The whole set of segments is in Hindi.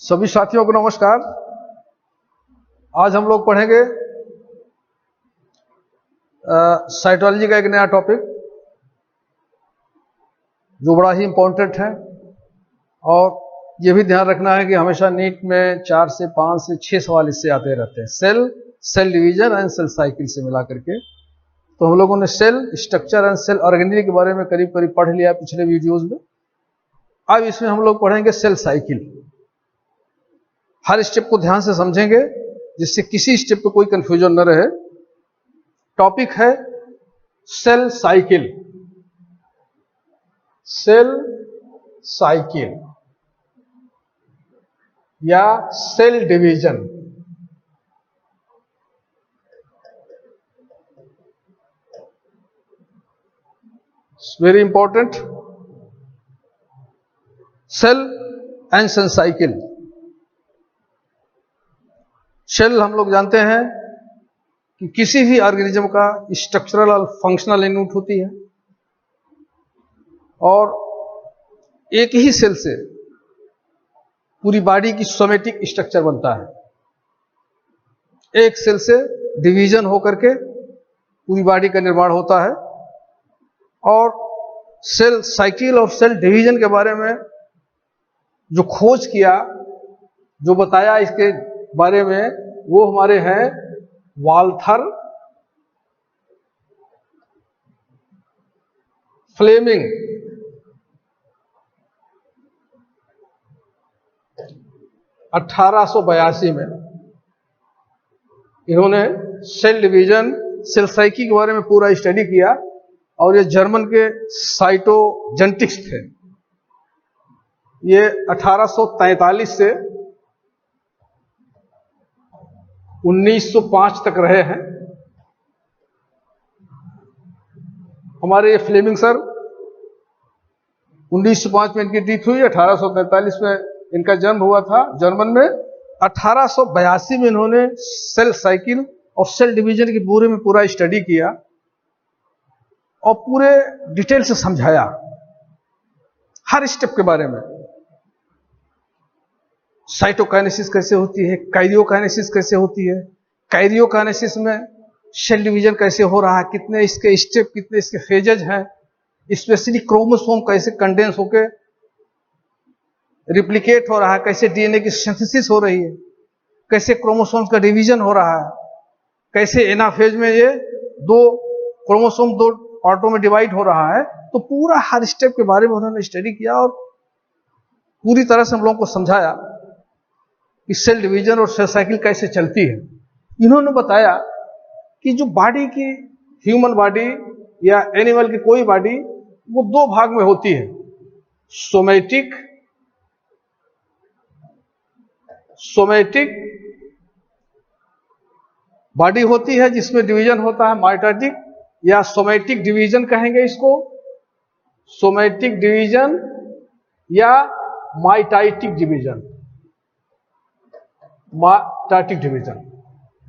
सभी साथियों को नमस्कार। आज हम लोग पढ़ेंगे साइटोलॉजी का एक नया टॉपिक जो बड़ा ही इम्पोर्टेंट है, और ये भी ध्यान रखना है कि हमेशा नीट में 4 से 5 से 6 सवाल इससे आते रहते हैं। Cell division and cell cycle से मिला करके। तो हम लोगों ने cell structure and cell organelle के बारे में करीब करीब पढ़ लिया पिछले वीडियोज में। अब इसमें हम लोग पढ़ेंगे सेल साइकिल। हर स्टेप को ध्यान से समझेंगे जिससे किसी स्टेप पे कोई कंफ्यूजन न रहे। टॉपिक है सेल साइकिल। सेल साइकिल या cell division. Very important. Cell and cell cycle. Cell हम लोग जानते हैं कि किसी भी ऑर्गेनिज्म का स्ट्रक्चरल और फंक्शनल यूनिट होती है, और एक ही सेल से पूरी बॉडी की सोमेटिक स्ट्रक्चर बनता है। एक सेल से डिवीजन होकर के पूरी बॉडी का निर्माण होता है। और सेल साइकिल और सेल डिवीजन के बारे में जो खोज किया, जो बताया इसके बारे में, वो हमारे हैं वाल्थर फ्लेमिंग। 1882 में इन्होंने सेल डिवीजन सेल साइकिल के बारे में पूरा स्टडी किया, और ये जर्मन के साइटोजेनेटिक्स थे। ये 1843 से 1905 तक रहे हैं। हमारे ये फ्लेमिंग सर 1905 में इनकी डेथ हुई, 1843 में इनका जन्म हुआ था जर्मन में। 1882 में इन्होंने सेल साइकिल और सेल डिवीजन के पूरे में पूरा स्टडी किया और पूरे डिटेल से समझाया हर स्टेप के बारे में। साइटोकाइनेसिस कैसे होती है, कैरियोकाइनेसिस कैसे होती है, कैरियोकाइनेसिस में सेल डिवीजन कैसे हो रहा है, कितने इसके स्टेप, कितने इसके फेजेज हैं, स्पेशली क्रोमोसोम कैसे कंडेंस होके रिप्लिकेट हो रहा है, कैसे डीएनए की सिंथेसिस हो रही है, कैसे क्रोमोसोम्स का डिवीजन हो रहा है, कैसे एनाफेज में ये दो क्रोमोसोम दो पार्टों में डिवाइड हो रहा है। तो पूरा हर स्टेप के बारे में उन्होंने स्टडी किया और पूरी तरह से हम लोगों को समझाया कि सेल डिवीजन और सेल साइकिल कैसे चलती है। इन्होंने बताया कि जो बॉडी की, ह्यूमन बॉडी या एनिमल की कोई बॉडी, वो 2 भाग में होती है। सोमेटिक बॉडी होती है जिसमें डिवीजन होता है माइटोटिक, या सोमेटिक डिवीजन कहेंगे इसको, सोमेटिक डिवीजन या माइटोटिक डिवीजन। Mitotic division.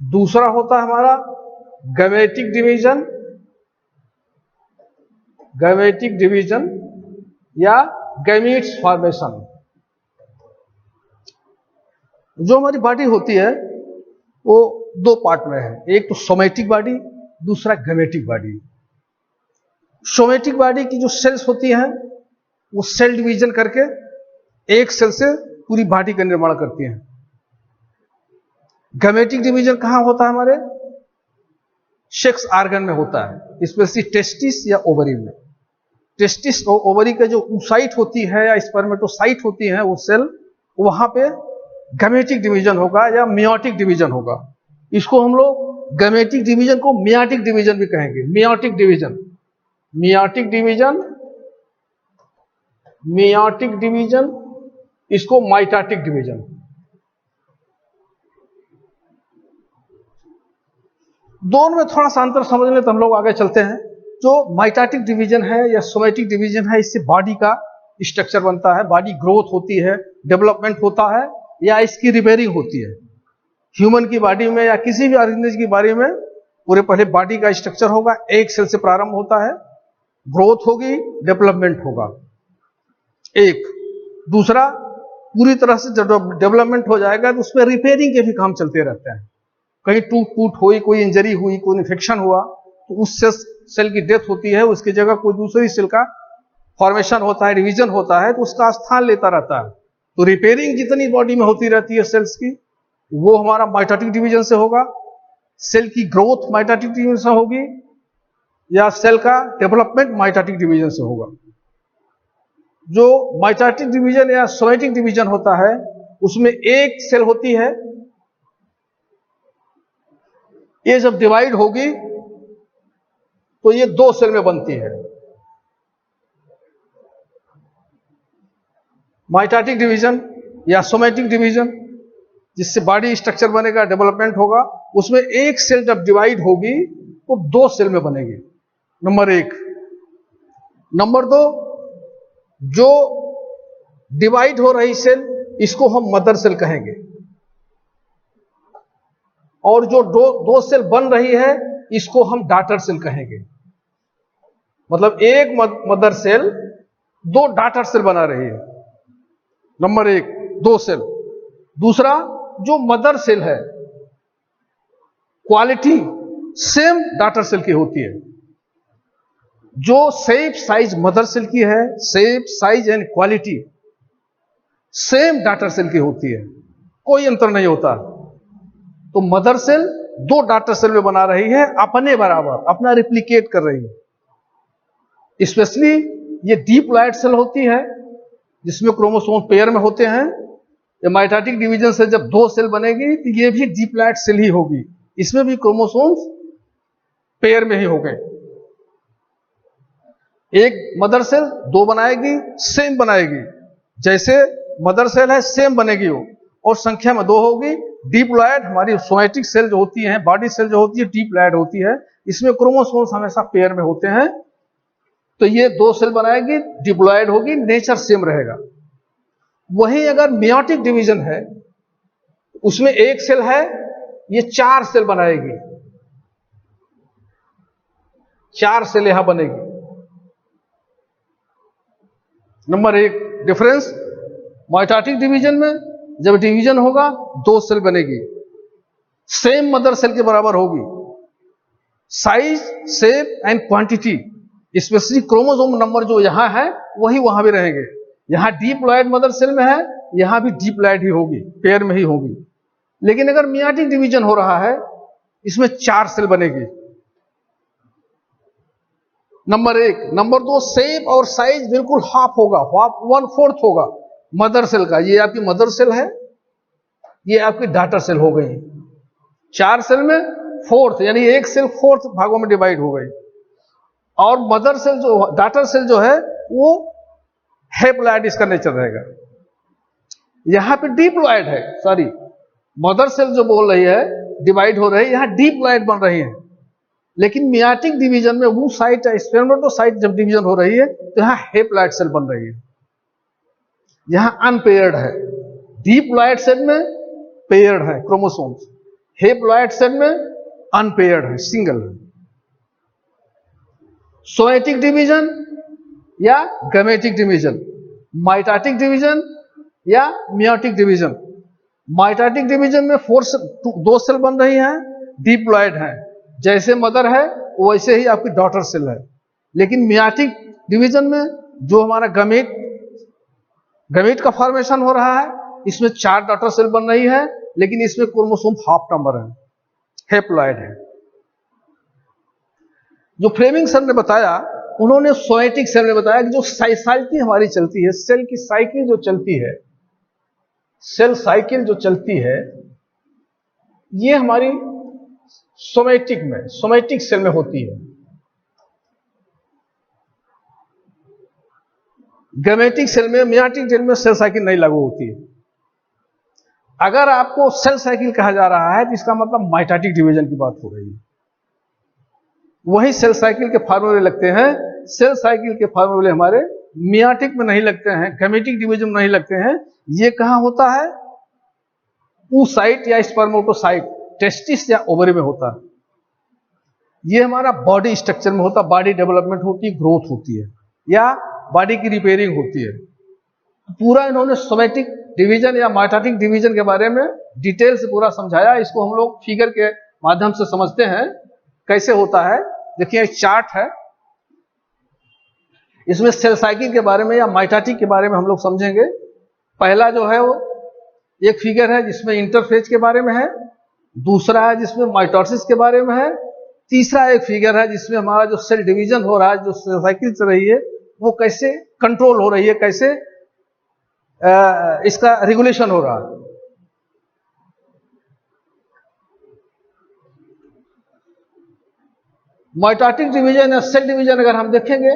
दूसरा होता है हमारा गैमेटिक डिवीजन, गैमेटिक डिवीजन या गैमीट्स फॉर्मेशन। जो हमारी बॉडी होती है वो 2 पार्ट में है, एक तो सोमेटिक बॉडी, दूसरा गैमेटिक बॉडी। सोमेटिक बॉडी की जो सेल्स होती हैं वो सेल डिवीजन करके एक सेल से पूरी बॉडी का निर्माण करती हैं। गैमेटिक डिवीजन कहां होता है? हमारे सेक्स ऑर्गन में होता है, स्पेशली टेस्टिस या ओवरी में। टेस्टिस और ओवरी का जो oocyte होती है या स्पर्मेटोसाइट होती है वो सेल, वहां पे गैमेटिक डिवीजन होगा या मियोटिक डिवीजन होगा। इसको हम लोग गैमेटिक डिवीजन को मियोटिक डिवीजन भी कहेंगे। Meiotic division, meiotic division, meiotic division, इसको माइटोटिक डिवीजन। दोनों में थोड़ा सा अंतर समझ लें तो हम लोग आगे चलते हैं। जो माइटोटिक डिवीजन है या सोमेटिक डिवीजन है, इससे बॉडी का स्ट्रक्चर बनता है, बॉडी ग्रोथ होती है, डेवलपमेंट होता है, या इसकी रिपेयरिंग होती है। ह्यूमन की बॉडी में या किसी भी ऑर्गेनिज्म की बॉडी में पूरे पहले बॉडी का स्ट्रक्चर होगा, एक सेल से प्रारंभ होता है, ग्रोथ होगी, डेवलपमेंट होगा। एक दूसरा पूरी तरह से जब डेवलपमेंट हो जाएगा तो उसमें रिपेयरिंग के भी काम चलते रहते हैं। कहीं टूट हुई, कोई इंजरी हुई, कोई इन्फेक्शन हुआ तो उस सेल की डेथ होती है, उसकी जगह कोई दूसरी सेल का फॉर्मेशन होता है, डिवीजन होता है, तो उसका स्थान लेता रहता है। तो रिपेयरिंग जितनी बॉडी में होती रहती है सेल्स की, वो हमारा माइटोटिक डिवीजन से होगा। सेल की ग्रोथ माइटोटिक डिवीजन से होगी, या सेल का डेवलपमेंट माइटोटिक डिवीजन से होगा। जो माइटोटिक डिवीजन या सोमैटिक डिवीजन होता है, उसमें एक सेल होती है, ये जब डिवाइड होगी तो ये 2 सेल में बनती है। माइटोटिक डिवीजन या सोमैटिक डिवीजन, जिससे बॉडी स्ट्रक्चर बनेगा, डेवलपमेंट होगा, उसमें एक सेल जब डिवाइड होगी तो 2 सेल में बनेगी, नंबर 1। नंबर 2, जो डिवाइड हो रही सेल, इसको हम मदर सेल कहेंगे, और जो दो सेल बन रही है, इसको हम डॉटर सेल कहेंगे। मतलब एक मदर सेल 2 डॉटर सेल बना रही है, नंबर 1, 2 सेल। दूसरा, जो मदर सेल है, क्वालिटी सेम डॉटर सेल की होती है। जो शेप साइज मदर सेल की है, shape size and quality same daughter cell की होती है, कोई अंतर नहीं होता। तो मदर सेल 2 डॉटर सेल में बना रही है, अपने बराबर अपना रिप्लिकेट कर रही है। स्पेशली ये डिप्लॉयड सेल होती है, जिसमें क्रोमोसोम पेयर में होते हैं। ये माइटोटिक डिवीजन से जब 2 सेल बनेगी तो ये भी डिप्लॉयड सेल ही होगी, इसमें भी क्रोमोसोम्स पेयर में ही हो गए। एक मदर सेल 2 बनाएगी, सेम बनाएगी, जैसे मदर सेल है सेम बनेगी वो, और संख्या में 2 होगी। डिप्लॉयड हमारी सोमैटिक सेल जो होती है, बॉडी सेल जो होती है, डिप्लॉयड होती है, इसमें क्रोमोसोम्स हमेशा पेयर में होते हैं। तो ये 2 सेल बनाएगी, डिप्लॉयड होगी, नेचर सेम रहेगा। वहीं अगर मेयोटिक डिवीजन है, उसमें एक सेल है, ये 4 सेल बनाएगी, 4 सेल यहां बनेगी। नंबर 1 डिफरेंस, माइटोटिक डिवीजन में जब डिवीजन होगा 2 सेल बनेगी, सेम मदर सेल के बराबर होगी। Size, shape and quantity, specially chromosome number जो यहां है वही वहां भी रहेंगे। यहां डिप्लॉयड मदर सेल में है, यहां भी डिप्लॉयड ही होगी, पेयर में ही होगी। लेकिन अगर मेयोटिक डिवीजन हो रहा है, इसमें 4 सेल बनेगी, नंबर 1। नंबर 2, शेप और साइज बिल्कुल हाफ होगा, 1/4 होगा मदर सेल का। ये आपकी मदर सेल है, ये आपकी डॉटर सेल हो गई। 4 सेल में 4th, यानी एक सेल 4th भागों में डिवाइड हो गई। और मदर सेल जो, डॉटर सेल जो है, वो हैप्लॉयड इसका नेचर रहेगा। यहां पे डिप्लॉयड है, सॉरी, मदर सेल जो बोल रही है डिवाइड हो रही है, यहां डिप्लॉयड बन रही है। लेकिन मेयोटिक डिवीजन में वो साइट, स्पर्मेटोसाइट जब डिवीजन हो रही है, तो यहां हैप्लॉयड सेल बन रही है, यहां अनपेयर्ड है। डिप्लॉयड सेल में पेयर्ड है क्रोमोसोम्स, हैप्लॉयड सेल में अनपेयर्ड है, सिंगल है। सोमैटिक डिवीजन या गैमेटिक डिवीजन, माइटोटिक डिवीजन या मेयोटिक डिवीजन। माइटोटिक डिवीजन में 2 सेल बन रही हैं, डिप्लॉयड है, जैसे मदर है वैसे ही आपकी डॉटर सेल है। लेकिन मेयोटिक डिवीजन में जो हमारा गैमेट का फॉर्मेशन हो रहा है, इसमें 4 डॉटर सेल बन रही है, लेकिन इसमें क्रोमोसोम हाफ नंबर है, हैप्लॉयड है। जो फ्लेमिंग सर ने बताया, उन्होंने सोमैटिक सेल में बताया कि जो साइकिल हमारी चलती है, सेल की साइकिल जो चलती है, सेल साइकिल जो चलती है, ये हमारी सोमैटिक सेल में होती है। गैमेटिक सेल में, मेयोटिक सेल में सेल साइकिल नहीं लागू होती है। अगर आपको सेल साइकिल कहा जा रहा है, तो इसका मतलब माइटोटिक डिवीजन की बात हो रही है। वही सेल साइकिल के फार्मूले लगते हैं। सेल साइकिल के फार्मूले हमारे मेयोटिक में नहीं लगते हैं, गैमेटिक डिवीजन में नहीं लगते हैं। ये कहां होता है? oocyte या स्पर्मेटोसाइट, टेस्टिस या ओवरी में होता है। ये हमारा बॉडी स्ट्रक्चर में होता है, बॉडी डेवलपमेंट होती है, ग्रोथ होती है, या बॉडी की रिपेयरिंग होती है। पूरा इन्होंने सोमैटिक डिवीजन या माइटोटिक डिवीजन के बारे में डिटेल से पूरा समझाया। इसको हम लोग फिगर के माध्यम से समझते हैं कैसे होता है। देखिए एक चार्ट है, इसमें सेल साइकिल के बारे में या माइटोटिक के बारे में हम लोग समझेंगे। पहला जो है वो एक फिगर है जिसमें इंटरफेज के बारे में है, दूसरा है जिसमें माइटोसिस के बारे में है, तीसरा एक फिगर है जिसमें हमारा जो सेल डिवीजन हो रहा है, जो सेल साइकिल चल रही है, वो कैसे कंट्रोल हो रही है, कैसे इसका रेगुलेशन हो रहा है। माइटोटिक डिवीजन या सेल डिवीजन अगर हम देखेंगे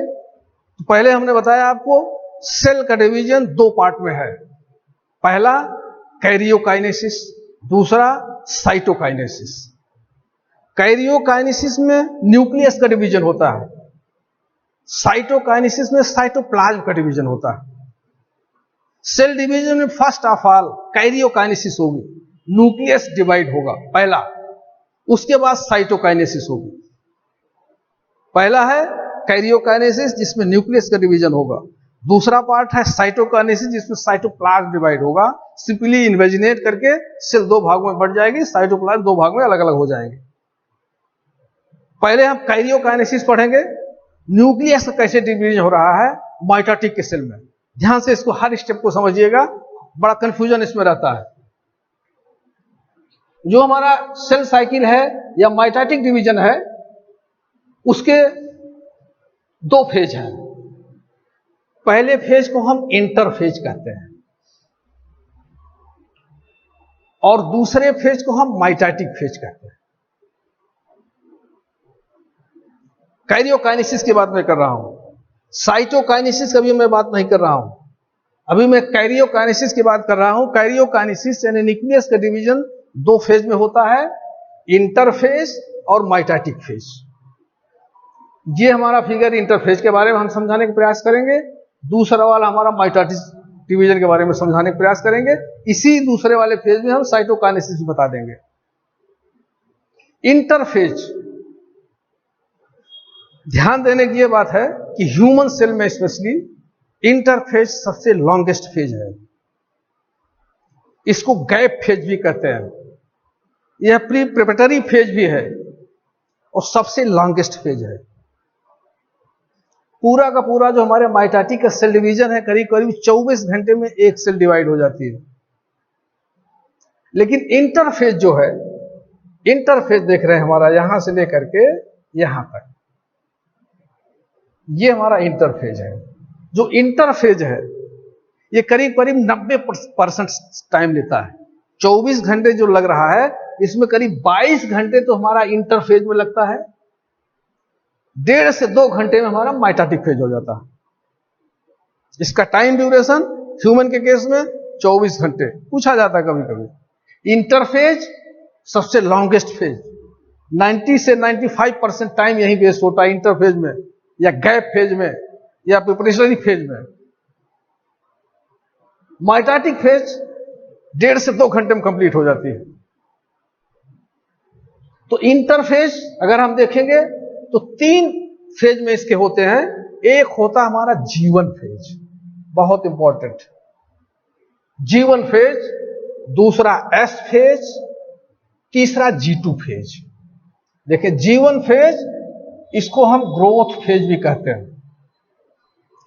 तो पहले हमने बताया आपको सेल का डिवीजन दो पार्ट में है। पहला कैरियोकाइनेसिस, दूसरा साइटोकाइनेसिस। कैरियोकाइनेसिस में न्यूक्लियस का डिवीजन होता है, साइटोकाइनेसिस में साइटोप्लाज्म का डिवीजन होता है। सेल डिवीजन में फर्स्ट ऑफ ऑल कैरियोकाइनेसिस होगी, न्यूक्लियस डिवाइड होगा पहला, उसके बाद साइटोकाइनेसिस होगी। पहला है कैरियोकाइनेसिस जिसमें न्यूक्लियस का डिवीजन होगा, दूसरा पार्ट है साइटोकाइनेसिस जिसमें साइटोप्लाज्म डिवाइड होगा। सिंपली इन्वेजिनेट करके सेल दो भागों में बढ़ जाएगी, साइटोप्लाज्म दो भाग में अलग अलग हो जाएंगे। पहले हम कैरियोकाइनेसिस पढ़ेंगे, न्यूक्लियस का कैसे डिवीजन हो रहा है माइटोटिक के सेल में। ध्यान से इसको हर स्टेप को समझिएगा, बड़ा कंफ्यूजन इसमें रहता है। जो हमारा सेल साइकिल है या माइटोटिक डिवीजन है उसके दो फेज हैं। पहले फेज को हम इंटरफेज कहते हैं और दूसरे फेज को हम माइटोटिक फेज कहते हैं। कैरियोकाइनेसिस की बात मैं कर रहा हूं, साइटोकाइनेसिस की भी मैं बात नहीं कर रहा हूं, अभी मैं कैरियोकाइनेसिस की बात कर रहा हूं। कैरियोकाइनेसिस यानी न्यूक्लियस का डिवीजन दो फेज में होता है, इंटरफेज और माइटोटिक फेज। ये हमारा फिगर इंटरफेज के बारे में हम समझाने का प्रयास करेंगे, दूसरा वाला हमारा माइटोटिक डिवीजन के बारे में समझाने का प्रयास करेंगे। इसी दूसरे वाले फेज में हम साइटोकाइनेसिस भी बता देंगे। इंटरफेज, ध्यान देने की यह बात है कि ह्यूमन सेल में स्पेशली इंटरफेज सबसे लॉन्गेस्ट फेज है। इसको गैप फेज भी कहते हैं। यह प्री प्रिपरेटरी फेज भी है और सबसे लॉन्गेस्ट फेज है। पूरा का पूरा जो हमारे माइटोटिक का सेल डिवीजन है करीब करीब 24 घंटे में एक सेल डिवाइड हो जाती है। लेकिन इंटरफेज जो है, इंटरफेज देख रहे हैं हमारा यहां से लेकर के यहां तक, ये हमारा इंटरफेज है। जो इंटरफेज है ये करीब करीब 90% टाइम लेता है। 24 घंटे जो लग रहा है इसमें करीब 22 घंटे तो हमारा इंटरफेज में लगता है, 1.5 से 2 घंटे में हमारा माइटोटिक फेज हो जाता है। इसका टाइम ड्यूरेशन ह्यूमन के केस में 24 घंटे पूछा जाता है कभी कभी। इंटरफेज सबसे लॉन्गेस्ट फेज, 90 से 95% टाइम यही वेस्ट होता है इंटरफेज में या गैप फेज में या प्रिपरेटरी फेज में। माइटोटिक फेज 1.5 से 2 घंटे में कंप्लीट हो जाती है। तो इंटरफेज अगर हम देखेंगे तो 3 फेज में इसके होते हैं। एक होता हमारा जीवन फेज, बहुत इंपॉर्टेंट जीवन फेज, दूसरा एस फेज, तीसरा G2 फेज। देखिए जीवन फेज इसको हम ग्रोथ फेज भी कहते हैं।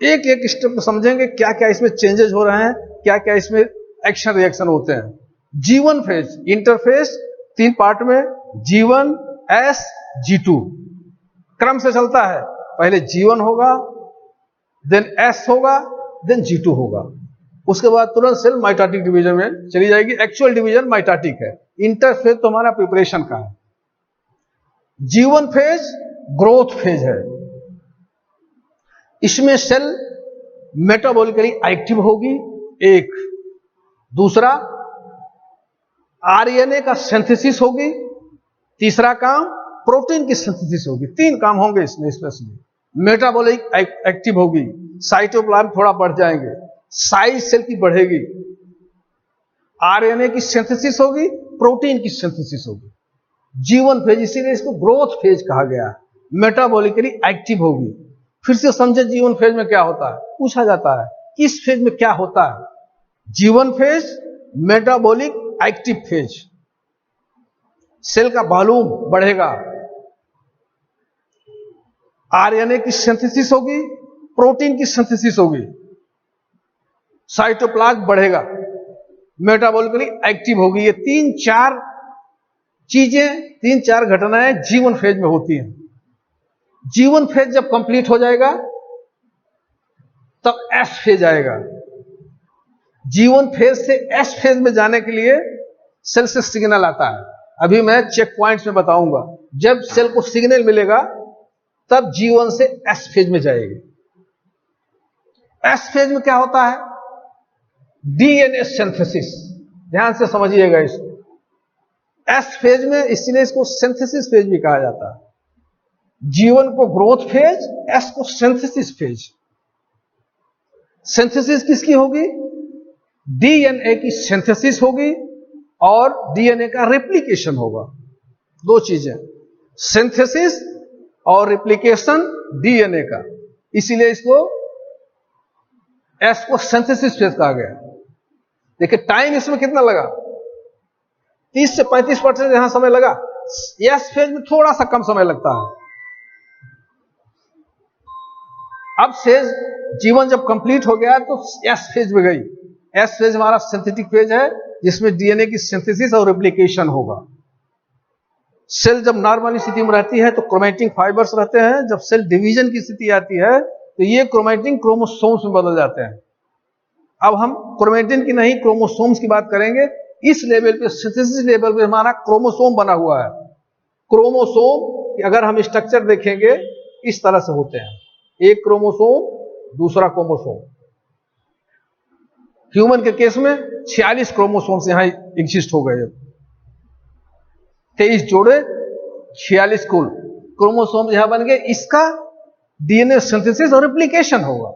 एक एक स्टेप को समझेंगे क्या क्या इसमें चेंजेस हो रहे हैं, क्या क्या इसमें एक्शन रिएक्शन होते हैं। जीवन फेज, इंटरफेज 3 पार्ट में, G1, S, G2 क्रम से चलता है। पहले G1 होगा, देन S होगा, देन G2 होगा, उसके बाद तुरंत सेल माइटोटिक डिवीजन में चली जाएगी। एक्चुअल डिवीजन माइटोटिक है, इंटरफेज तो हमारा प्रिपरेशन का है। G1 फेज ग्रोथ फेज है, इसमें सेल मेटाबॉलिकली एक्टिव होगी एक, दूसरा आरएनए का सिंथेसिस होगी, तीसरा काम प्रोटीन की सिंथेसिस होगी। 3 काम होंगे इसमें स्पेशली। मेटाबॉलिक एक्टिव होगी, साइटोप्लाज्म थोड़ा बढ़ जाएंगे, साइज सेल की बढ़ेगी, आरएनए की सिंथेसिस होगी, प्रोटीन की सिंथेसिस होगी। जीवन फेज इसीलिए इसको ग्रोथ फेज कहा गया है। मेटाबॉलिकली एक्टिव होगी। फिर से समझे जीवन फेज में क्या होता है, पूछा जाता है किस फेज में क्या होता है। जीवन phase, metabolic active phase. Cell का वॉल्यूम बढ़ेगा, आरएनए की सिंथेसिस होगी, प्रोटीन की सिंथेसिस होगी, साइटोप्लाज्म बढ़ेगा, मेटाबॉलिकली एक्टिव होगी। ये 3-4 चीजें, 3-4 घटनाएं जीवन फेज में होती हैं। जीवन फेज जब कंप्लीट हो जाएगा तब एस फेज आएगा। जीवन फेज से एस फेज में जाने के लिए सेल से सिग्नल आता है। अभी मैं चेक पॉइंट्स में बताऊंगा। जब सेल को सिग्नल मिलेगा तब जीवन से एस फेज में जाएगी। एस फेज में क्या होता है? DNA synthesis. ध्यान से समझिएगा इसको। एस फेज में, इसलिए इसको सिंथेसिस फेज भी कहा जाता है। जीवन को ग्रोथ फेज, एस को सिंथेसिस फेज। सिंथेसिस किसकी होगी? डीएनए की सिंथेसिस होगी और डीएनए का रेप्लिकेशन होगा। दो चीजें, सिंथेसिस और रेप्लिकेशन डीएनए का। इसीलिए इसको एस को सिंथेसिस फेज कहा गया। देखिए टाइम इसमें कितना लगा, 30 से 35% यहां समय लगा। एस फेज में थोड़ा सा कम समय लगता है। अब फेज जीवन जब कंप्लीट हो गया तो एस फेज में गई। एस फेज हमारा सिंथेटिक फेज है जिसमें डीएनए की सिंथेसिस और रेप्लिकेशन होगा। सेल जब नॉर्मल स्थिति में रहती है तो क्रोमैटिन फाइबर्स रहते हैं। जब सेल डिवीजन की स्थिति आती है तो ये क्रोमैटिन क्रोमोसोम्स में बदल जाते हैं। अब हम क्रोमैटिन की नहीं, क्रोमोसोम्स की बात करेंगे। इस लेवल पे, सिंथेसिस लेवल पे हमारा क्रोमोसोम बना हुआ है। क्रोमोसोम अगर हम स्ट्रक्चर देखेंगे इस तरह से होते हैं, एक क्रोमोसोम, दूसरा क्रोमोसोम। ह्यूमन के केस में 46 क्रोमोसोम्स यहां एग्जिस्ट हो गए। 23 जोड़े, 46 कुल क्रोमोसोम यहां बन गए। इसका डीएनए सिंथेसिस और रेप्लिकेशन होगा।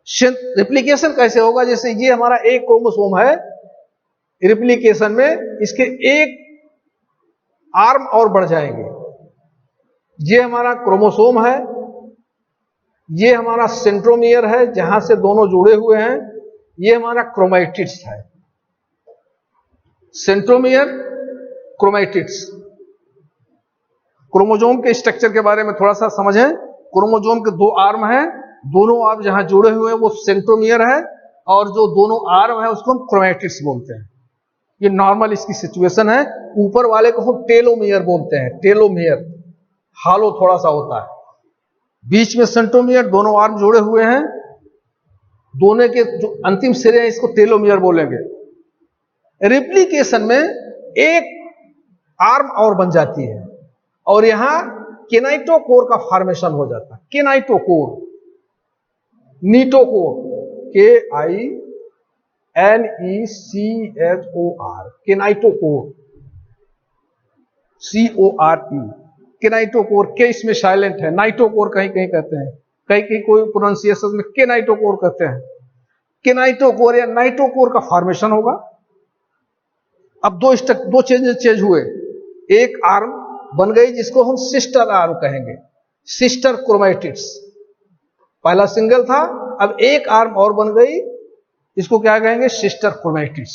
रेप्लिकेशन कैसे होगा? जैसे ये हमारा एक क्रोमोसोम है, रेप्लिकेशन में इसके एक आर्म और बढ़ जाएंगे। ये हमारा क्रोमोसोम है, ये हमारा सेंट्रोमियर है जहां से दोनों जुड़े हुए हैं। ये हमारा क्रोमैटिड्स है, सेंट्रोमियर, क्रोमैटिड्स। क्रोमोसोम के स्ट्रक्चर के बारे में थोड़ा सा समझें। क्रोमोसोम के 2 आर्म हैं, दोनों आर्म जहां जुड़े हुए हैं वो सेंट्रोमियर है, और जो दोनों आर्म है उसको हम क्रोमैटिड्स बोलते हैं। ये नॉर्मल इसकी सिचुएशन है। ऊपर वाले को हम टेलोमियर बोलते हैं। टेलोमियर हालो थोड़ा सा होता है, बीच में सेंट्रोमियर, दोनों आर्म जुड़े हुए हैं, दोनों के जो अंतिम सिरे हैं इसको टेलोमियर बोलेंगे। रेप्लिकेशन में एक आर्म और बन जाती है और यहां केनाइटोकोर का फॉर्मेशन हो जाता है। केनाइटोकोर, नीटोकोर, KINECHOR, केनाइटोकोर, CORE, केनाइटोकोर। के इसमें साइलेंट है, नाइटोकोर कहीं कहीं कहते हैं, कहीं कहीं कोई प्रोनाउंसिएशन में केनाइटोकोर कहते हैं। केनाइटोकोर या नाइटोकोर का फॉर्मेशन होगा। अब दो चेंज हुए। एक आर्म बन गई जिसको हम सिस्टर आर्म कहेंगे, सिस्टर क्रोमैटिड्स। पहला सिंगल था, अब एक आर्म और बन गई, इसको क्या कहेंगे? Sister chromatids.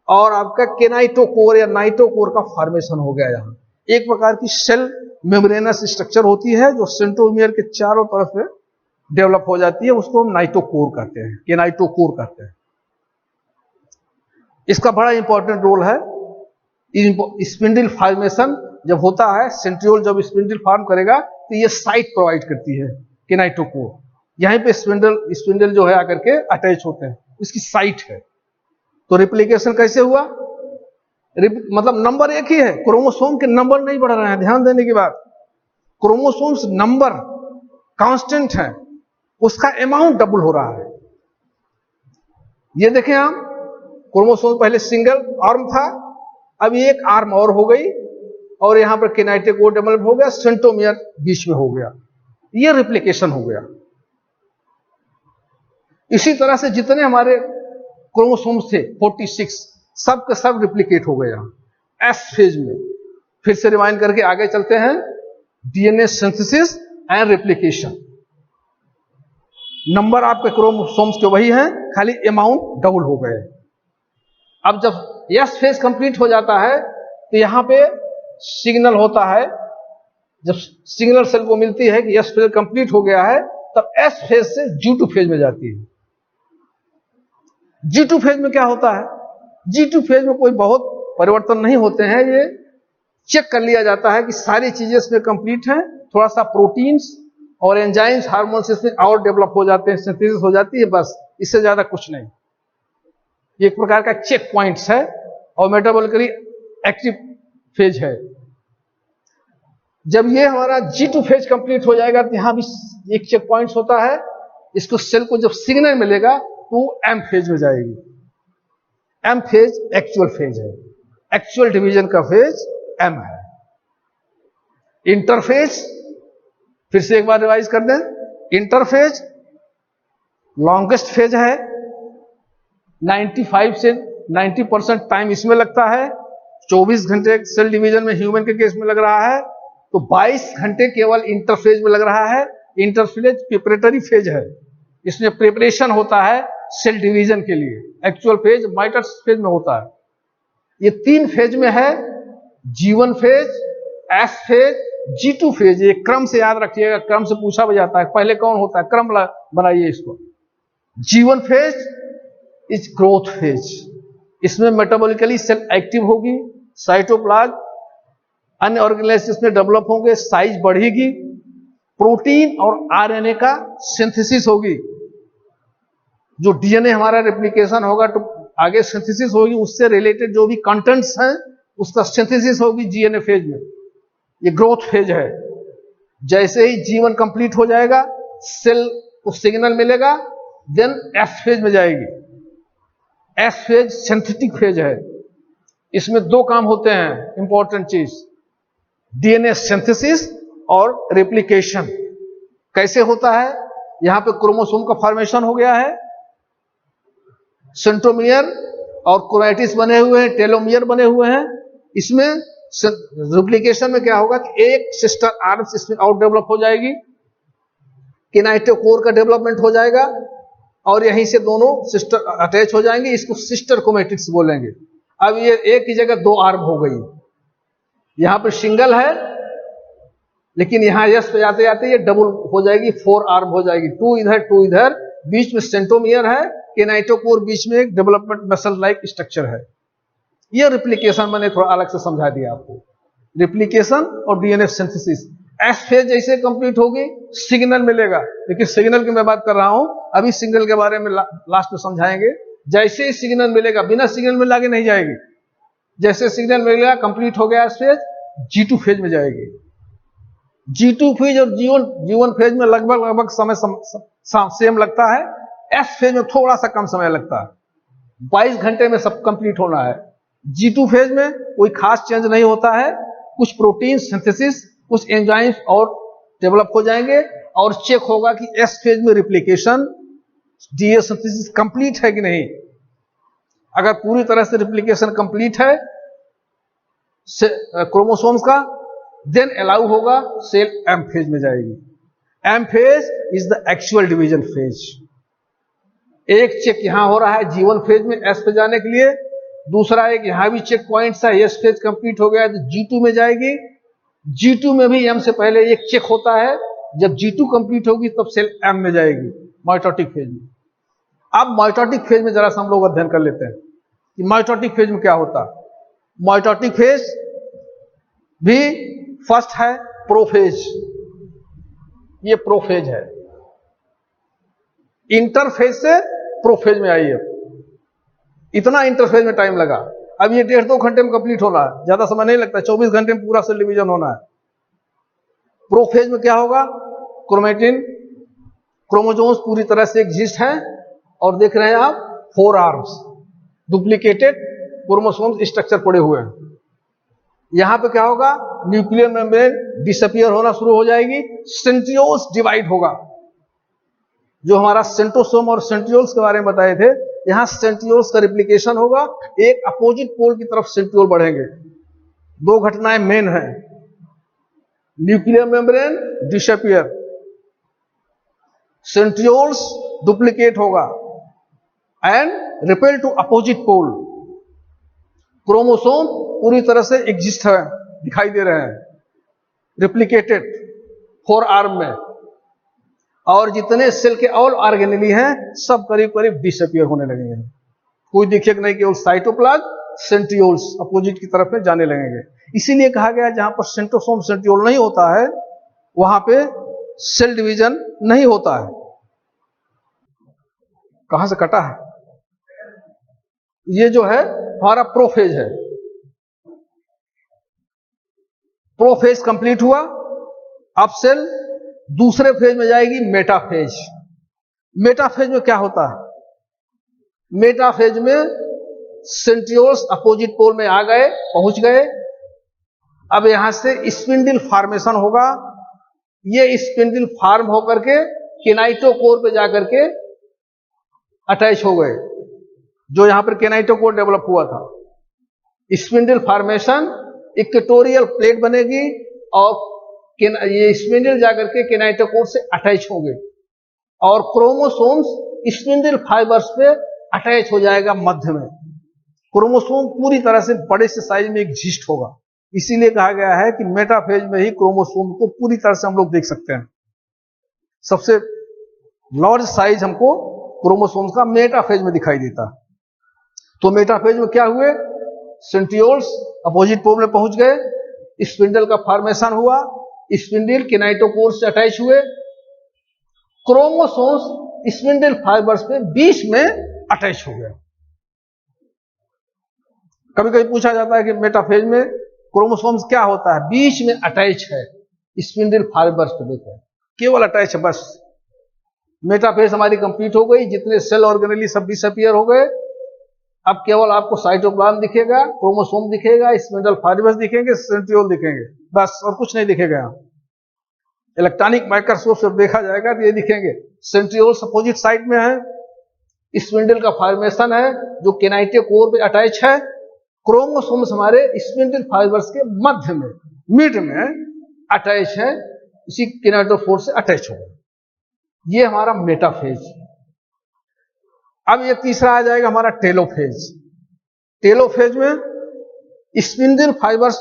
और आपका केनाइटोकोर या नाइटोकोर का फॉर्मेशन हो गया। यहां एक प्रकार की सेल मेम्ब्रेनस स्ट्रक्चर होती है जो सेंट्रोमियर के चारों तरफ से डेवलप हो जाती है, उसको हम नाइटोकोर कहते हैं, केनाइटोकोर कहते हैं। इसका बड़ा इंपॉर्टेंट रोल है। स्पिंडल फॉर्मेशन जब होता है, सेंट्रियोल जब स्पिंडल फॉर्म करेगा तो ये साइट प्रोवाइड करती है केनाइटोकोर। यहीं पे स्पिंडल जो है आकर के अटैच होते हैं, इसकी साइट है। तो रिप्लिकेशन कैसे हुआ? मतलब नंबर एक ही है, क्रोमोसोम के नंबर नहीं बढ़ रहे हैं। ध्यान देने की बात, क्रोमोसोम्स नंबर कांस्टेंट है, उसका अमाउंट डबल हो रहा है। ये देखें आप, क्रोमोसोम पहले सिंगल आर्म था, अब एक आर्म और हो गई और यहां पर केनाइटोकोर डेवलप हो गया, सेंट्रोमियर बीच में हो गया, ये रिप्लिकेशन हो गया। इसी तरह से जितने हमारे क्रोमोसोम्स थे 46, सब के सब रिप्लिकेट हो गए यहां एस फेज में। फिर से रिवाइंड करके आगे चलते हैं। DNA synthesis and replication. Number आपके क्रोमोसोम्स के वही हैं, खाली अमाउंट डबल हो गए। अब जब एस फेज कंप्लीट हो जाता है तो यहां पे सिग्नल होता है, जब सिग्नल सेल को मिलती है कि एस फेज कंप्लीट हो गया है, तब एस फेज से G2 फेज में जाती है। G2 फेज में क्या होता है? G2 फेज में कोई बहुत परिवर्तन नहीं होते हैं, ये चेक कर लिया जाता है कि सारी चीजें इसमें कंप्लीट हैं, थोड़ा सा प्रोटीन्स और एंजाइम्स हार्मोन्स इसमें और डेवलप हो जाते हैं, सिंथेसिस हो जाती है, बस इससे ज्यादा कुछ नहीं। ये एक प्रकार का चेक पॉइंट्स है और मेटाबॉलिकली एक्टिव फेज है। जब ये हमारा G2 फेज कंप्लीट हो जाएगा तो यहां भी एक चेक पॉइंट्स होता है, इसको सेल को जब सिग्नल मिलेगा तो M फेज में जाएगी। M फेज एक्चुअल फेज है, एक्चुअल डिवीजन का फेज M है। इंटरफेज, फिर से एक बार रिवाइज कर दें, इंटरफेज लॉन्गेस्ट फेज है, 95 से 90% टाइम इसमें लगता है। 24 घंटे सेल डिवीजन में ह्यूमन के केस में लग रहा है, तो 22 घंटे केवल इंटरफेज में लग रहा है। इंटरफेज प्रिपरेटरी फेज है, इसमें प्रिपरेशन होता है सेल डिवीजन के लिए। एक्चुअल फेज माइटोसिस फेज में होता है। ये 3 फेज में है, G1 phase, S phase, G2 phase. ये क्रम से याद रखिएगा, क्रम से पूछा भी जाता है पहले कौन होता है, क्रम बनाइए इसको। G1 phase is growth phase, इसमें मेटाबॉलिकली सेल एक्टिव होगी, साइटोप्लाज्म अन्य ऑर्गेनाइजेशंस में डेवलप होंगे, साइज बढ़ेगी, प्रोटीन और आरएनए का सिंथेसिस होगी। जो डीएनए हमारा रेप्लिकेशन होगा तो आगे सिंथेसिस होगी, उससे रिलेटेड जो भी कंटेंट्स हैं उसका सिंथेसिस होगी जीएनए फेज में। ये ग्रोथ फेज है। जैसे ही G1 कंप्लीट हो जाएगा, सेल को सिग्नल मिलेगा, देन S फेज में जाएगी। S फेज सिंथेटिक फेज है, इसमें 2 काम होते हैं इंपॉर्टेंट चीज, डीएनए सिंथेसिस और रेप्लिकेशन। कैसे होता है? यहां पे क्रोमोसोम का फॉर्मेशन हो गया है, सेंट्रोमियर और क्रोमैटिस बने हुए हैं, टेलोमियर बने हुए हैं। इसमें रेप्लिकेशन में क्या होगा कि एक सिस्टर आर्म्स इसमें और डेवलप हो जाएगी, किनाइटोकोर का डेवलपमेंट हो जाएगा और यहीं से दोनों सिस्टर अटैच हो जाएंगे, इसको सिस्टर क्रोमैटिड्स बोलेंगे। अब ये एक ही जगह 2 आर्म हो गई, यहां पर सिंगल है लेकिन यहां यस पे जाते जाते ये डबल हो जाएगी, 4 आर्म हो जाएगी, 2 इधर 2 इधर, बीच में सेंट्रोमियर है, किनाइटोकोर बीच में एक डेवलपमेंट मसल लाइक स्ट्रक्चर है। ये रिप्लिकेशन मैंने थोड़ा अलग से समझा दिया आपको, रिप्लिकेशन और डीएनए सिंथेसिस। एस फेज जैसे कंप्लीट होगी सिग्नल मिलेगा, लेकिन सिग्नल की मैं बात कर रहा हूं, अभी सिग्नल के बारे में लास्ट में समझाएंगे। जैसे ही सिग्नल मिलेगा, बिना सिग्नल मिले आगे नहीं जाएगी। जैसे सिग्नल मिलेगा कंप्लीट हो गया एस फेज, G2 फेज में जाएगी। G2 फेज और G1 फेज में लगभग समय सेम लगता है, एस फेज में थोड़ा सा कम समय लगता है, 22 घंटे में सब कंप्लीट होना है। G2 फेज में कोई खास चेंज नहीं होता है, कुछ प्रोटीन सिंथेसिस, कुछ एंजाइम्स और डेवलप हो जाएंगे और चेक होगा कि एस फेज में रिप्लिकेशन, डीएनए सिंथेसिस कंप्लीट है कि नहीं। अगर पूरी तरह से रिप्लिकेशन कंप्लीट है क्रोमोसोम्स का, देन अलाउ होगा, सेल एम फेज में जाएगी। M phase is the actual division phase. एक चेक यहां हो रहा है G1 फेज में एस पे जाने के लिए, दूसरा एक यहां भी चेक पॉइंट है, एस फेज कंप्लीट हो गया तो G2 में जाएगी। G2 में भी M से पहले एक चेक होता है, जब G2 कंप्लीट होगी तब सेल M में जाएगी, माइटोटिक फेज में। अब माइटोटिक फेज में जरा सा हम लोग अध्ययन कर लेते हैं कि माइटोटिक फेज में क्या होता है। माइटोटिक फेज भी फर्स्ट है प्रोफेज, ये प्रोफेज है। इंटरफेज से प्रोफेज में आई है, इतना इंटरफेज में टाइम लगा। अब ये 1.5-2 घंटे में कंप्लीट होना है, ज्यादा समय नहीं लगता, 24 घंटे में पूरा सेल डिवीजन होना है। प्रोफेज में क्या होगा, क्रोमेटिन क्रोमोसोम्स पूरी तरह से एग्जिस्ट हैं और देख रहे हैं आप 4 आर्म्स, डुप्लीकेटेड क्रोमोसोम्स स्ट्रक्चर पड़े हुए हैं। यहां पे क्या होगा, न्यूक्लियर मेम्ब्रेन डिसअपियर होना शुरू हो जाएगी, सेंट्रियोल्स डिवाइड होगा। जो हमारा सेंट्रोसोम और सेंट्रियोल्स के बारे में बताए थे, यहां सेंट्रियोल्स का रिप्लिकेशन होगा, एक अपोजिट पोल की तरफ सेंट्रियोल बढ़ेंगे। 2 घटनाएं मेन है, nuclear membrane disappear, centrioles duplicate होगा and repel to opposite pole. Chromosome पूरी तरह से एग्जिस्ट है, दिखाई दे रहे हैं, रिप्लिकेटेड 4 आर्म में, और जितने सेल के ऑल ऑर्गेनेली हैं सब करीब करीब डिसअपियर होने लगेंगे। कोई दिखेगा नहीं, केवल साइटोप्लाज्म सेंट्रियोल्स अपोजिट की तरफ में जाने लगेंगे। इसीलिए कहा गया जहां पर सेंट्रोसोम सेंट्रियोल नहीं होता है वहां पे सेल डिवीजन नहीं होता है। कहां से कटा है? ये जो है हमारा प्रोफेज है। प्रोफेज कंप्लीट हुआ, अब सेल दूसरे फेज में जाएगी, मेटाफेज। मेटाफेज में क्या होता है? मेटाफेज में सेंट्रियोल्स अपोजिट पोल में आ गए, पहुंच गए। अब यहां से स्पिंडल फॉर्मेशन होगा। ये स्पिंडल फॉर्म होकर के किनाइटोकोर पे जाकर के अटैच हो गए, जो यहां पर किनाइटोकोर डेवलप हुआ था। स्पिंडल फॉर्मेशन, इक्वेटोरियल प्लेट बनेगी और ये स्पिंडल जाकर के किनाइटोकोर से अटैच होंगे और क्रोमोसोम्स स्पिंडल फाइबर्स पे अटैच हो जाएगा मध्य में। क्रोमोसोम पूरी तरह से बड़े से साइज में एग्जिस्ट होगा। इसीलिए कहा गया है कि मेटाफेज में ही क्रोमोसोम को पूरी तरह से हम लोग देख सकते हैं। सबसे लार्ज साइज हमको क्रोमोसोम्स का मेटाफेज में दिखाई देता है। तो मेटाफेज में क्या हुए? सेंट्रियोल्स अपोजिट पोल में पहुंच गए, स्पिंडल का फॉर्मेशन हुआ, स्पिंडल किनाइटोकोर से अटैच हुए, क्रोमोसोम्स स्पिंडल फाइबर्स पे बीच में अटैच हो गया। कभी कभी पूछा जाता है कि मेटाफेज में क्रोमोसोम्स क्या होता है? बीच में अटैच है स्पिंडल फाइबर्स पे, देखो केवल अटैच है बस। मेटाफेज हमारी कंप्लीट हो गई, जितने सेल ऑर्गेनेली सब डिसअपियर हो गए। अब केवल आपको साइटोप्लाज्म दिखेगा, क्रोमोसोम दिखेगा, स्पिंडल फाइबर्स दिखेंगे, सेंट्रियोल दिखेंगे, बस और कुछ नहीं दिखेगा। यहां इलेक्ट्रॉनिक माइक्रोस्कोप से देखा जाएगा तो ये दिखेंगे। सेंट्रियोल्स अपोजिट साइड में है, स्पिंडल का फॉर्मेशन है जो किनाइटोकोर पे अटैच है, क्रोमोसोम्स हमारे स्पिंडल फाइबर्स के मध्य में, मिड में अटैच है, इसी किनाइटोफोर से अटैच हो गए। ये हमारा मेटाफेज। अब ये तीसरा आ जाएगा हमारा टेलोफेज। टेलोफेज में स्पिंडल फाइबर्स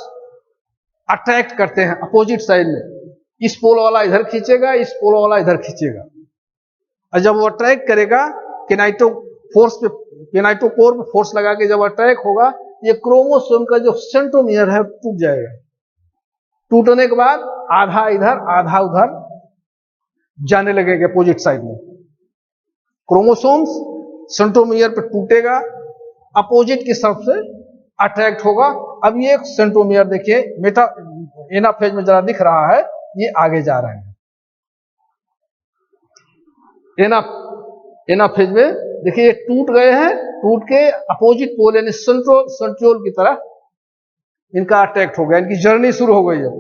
अट्रैक्ट करते हैं अपोजिट साइड में। इस पोल वाला इधर खींचेगा, इस पोल वाला इधर खींचेगा, और जब वो अट्रैक्ट करेगा किनाइटोकोर पे फोर्स लगा के जब अट्रैक्ट होगा, ये क्रोमोसोम का जो सेंट्रोमियर है टूट जाएगा। टूटने के बाद आधा इधर आधा उधर जाने लगेगा अपोजिट साइड में। क्रोमोसोम्स सेंट्रोमियर पे टूटेगा, अपोजिट की तरफ से अट्रैक्ट होगा। अब ये सेंट्रोमियर देखिए एनाफेज में जरा दिख रहा है, ये आगे जा रहे हैं। एनाफेज में देखिए ये टूट गए हैं, टूट के अपोजिट पोल यानी सेंट्रियोल की तरफ इनका अटैक्ट हो गया, इनकी जर्नी शुरू हो गई है।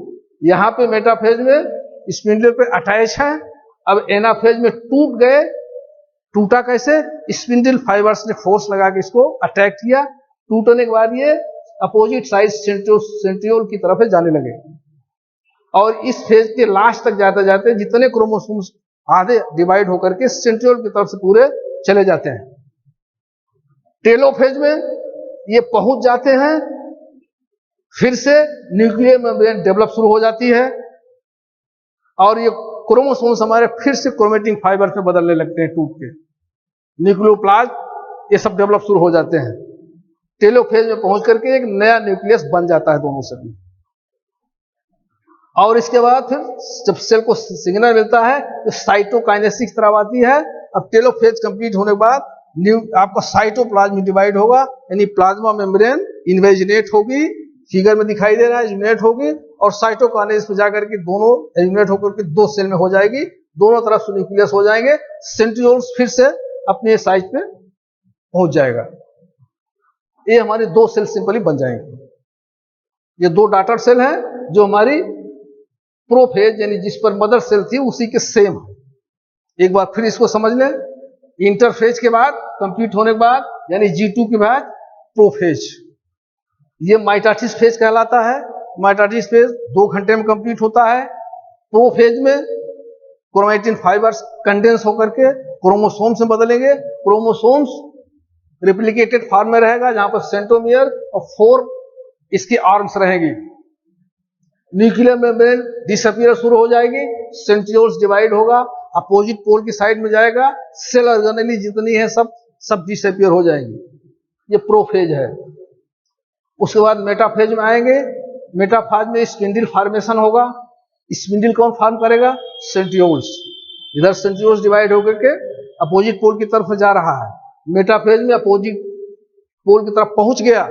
यहां पे मेटाफेज में स्पिंडल पे अटैच है, अब एनाफेज में टूट गए। टूटा कैसे? स्पिंडल फाइबर्स ने फोर्स लगा के इसको अटैक किया। टूटने के बाद ये अपोजिट साइड सेंट्रियोल की तरफ जाने लगे, और इस फेज के लास्ट तक जाते जाते जितने क्रोमोसोम्स आधे डिवाइड होकर के सेंट्रियोल की तरफ से पूरे चले जाते हैं। टेलोफेज में ये पहुंच जाते हैं, फिर से न्यूक्लियर मेम्ब्रेन डेवलप शुरू हो जाती है, और ये क्रोमोसोम्स हमारे फिर से क्रोमेटिन फाइबर में बदलने लगते हैं, टूट के न्यूक्लियोप्लास्ट ये सब डेवलप शुरू हो जाते हैं। टेलोफेज में पहुंच करके एक नया न्यूक्लियस बन जाता है दोनों से भी, और इसके बाद फिर जब सेल को सिग्नल मिलता है तो साइटोकाइनेसिस तरफ आती है। अब टेलोफेज कंप्लीट होने के बाद आपका साइटोप्लाज्म डिवाइड होगा, यानी प्लाज्मा मेम्ब्रेन इन्वेजिनेट होगी, फिगर में दिखाई दे रहा है, इन्वेजिनेट होगी, और साइटोकाइनेसिस में जाकर के दोनों इन्वेजिनेट होकर के दो सेल में हो जाएगी, दोनों तरफ से न्यूक्लियस हो जाएंगे। सेंट्रियोल्स फिर से अपने साइज पे पहुंच जाएगा। ये हमारे दो सेल सिंपली बन जाएंगे। ये दो डॉटर सेल हैं जो हमारी प्रोफेज यानी जिस पर मदर सेल थी उसी के सेम है। एक बार फिर इसको समझ लें, इंटरफेज के बाद कंप्लीट होने के बाद यानी G2 के बाद प्रोफेज, ये माइटोसिस फेज कहलाता है। माइटोसिस फेज 2 घंटे में कंप्लीट होता है। प्रोफेज में क्रोमेटिन फाइबर्स कंडेंस होकर के क्रोमोसोम्स में बदलेंगे। क्रोमोसोम्स रिप्लिकेटेड फॉर्म में रहेगा जहां पर सेंट्रोमियर और 4 इसकी आर्म्स रहेगी। न्यूक्लियर मेम्ब्रेन डिसअपियर शुरू हो जाएगी, सेंट्रियोल्स डिवाइड होगा, अपोजिट पोल की साइड में जाएगा, सेल ऑर्गेनेली जितनी है सब डिसअपियर हो जाएंगी। ये प्रोफेज है। उसके बाद मेटाफेज में आएंगे। मेटाफेज में स्पिंडल फॉर्मेशन होगा। स्पिंडल कौन फॉर्म करेगा? सेंट्रियोल्स। इधर सेंट्रियोल्स डिवाइड होकर के अपोजिट पोल की तरफ जा रहा है। मेटाफेज में अपोजिट पोल की तरफ पहुंच गया।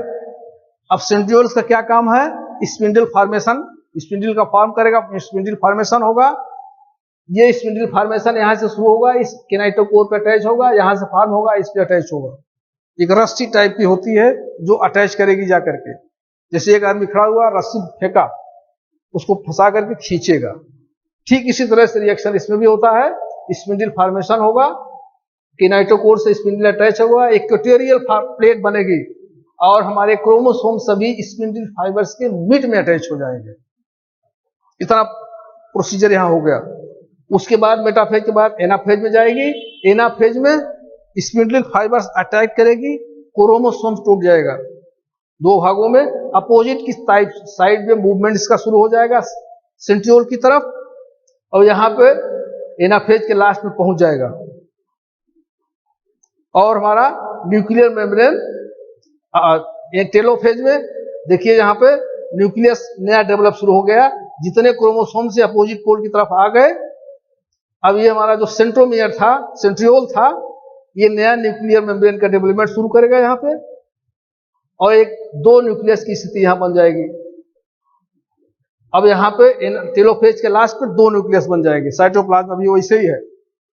अब सेंट्रियोल्स का क्या काम है? स्पिंडल फॉर्मेशन, स्पिंडल का फॉर्म करेगा, स्पिंडल फॉर्मेशन होगा। ये स्पिंडल फॉर्मेशन यहां से शुरू होगा, इस किनेटोकोर पे अटैच होगा, यहां से फॉर्म होगा, इस पे अटैच होगा। एक रस्सी टाइप की होती है जो अटैच करेगी जा करके। जैसे एक आदमी खड़ा हुआ, रस्सी फेंका, उसको फंसा करके खींचेगा। ठीक इसी तरह से रिएक्शन इसमें भी होता है। स्पिंडल फॉर्मेशन होगा, किनेटोकोर से स्पिंडल अटैच होगा, इक्वेटोरियल प्लेट बनेगी और हमारे क्रोमोसोम सभी स्पिंडल फाइबर्स के मिड में अटैच हो जाएंगे। इतना प्रोसीजर यहां हो गया। उसके बाद मेटाफेज के बाद एनाफेज में जाएगी। एनाफेज में स्पिंडल फाइबर्स अटैक करेगी, क्रोमोसोम टूट जाएगा 2 भागों में। अपोजिट की साइड में मूवमेंट इसका शुरू हो जाएगा सेंट्रियोल की तरफ, और यहां पे एनाफेज के लास्ट में पहुंच जाएगा। और हमारा न्यूक्लियर मेम्ब्रेन टेलोफेज में देखिए, यहां पे न्यूक्लियस नया डेवलप शुरू हो गया। जितने क्रोमोसोम से अपोजिट पोल की तरफ आ गए, अब ये हमारा जो सेंट्रोमियर था, सेंट्रियोल था, ये नया न्यूक्लियर मेम्ब्रेन का डेवलपमेंट शुरू करेगा यहां पे, और 2 न्यूक्लियस की स्थिति यहां बन जाएगी। अब यहां पे टेलोफेज के लास्ट पे 2 न्यूक्लियस बन जाएंगे। साइटोप्लाज्म अभी वैसे ही है,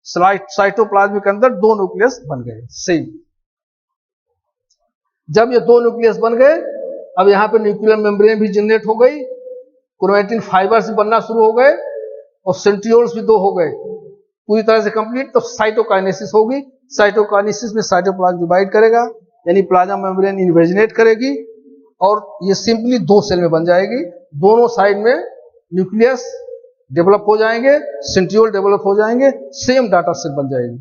साइटोप्लाज्म के अंदर 2 न्यूक्लियस बन गए सेम। जब ये 2 न्यूक्लियस बन गए, अब यहां पे न्यूक्लियर मेम्ब्रेन भी जनरेट हो गई, क्रोमेटिन फाइबर्स भी बनना शुरू हो गए, और सेंट्रियोल्स भी 2 हो गए पूरी तरह से कंप्लीट। तो साइटोकाइनेसिस होगी। साइटोकाइनेसिस में साइटोप्लाज्म डिवाइड करेगा, यानी प्लाज्मा मेम्ब्रेन इन्वेजिनेट करेगी, और ये सिंपली 2 सेल में बन जाएगी। दोनों साइड में न्यूक्लियस डेवलप हो जाएंगे, सेंट्रियोल डेवलप हो जाएंगे, सेम डाटा सेल बन जाएगी।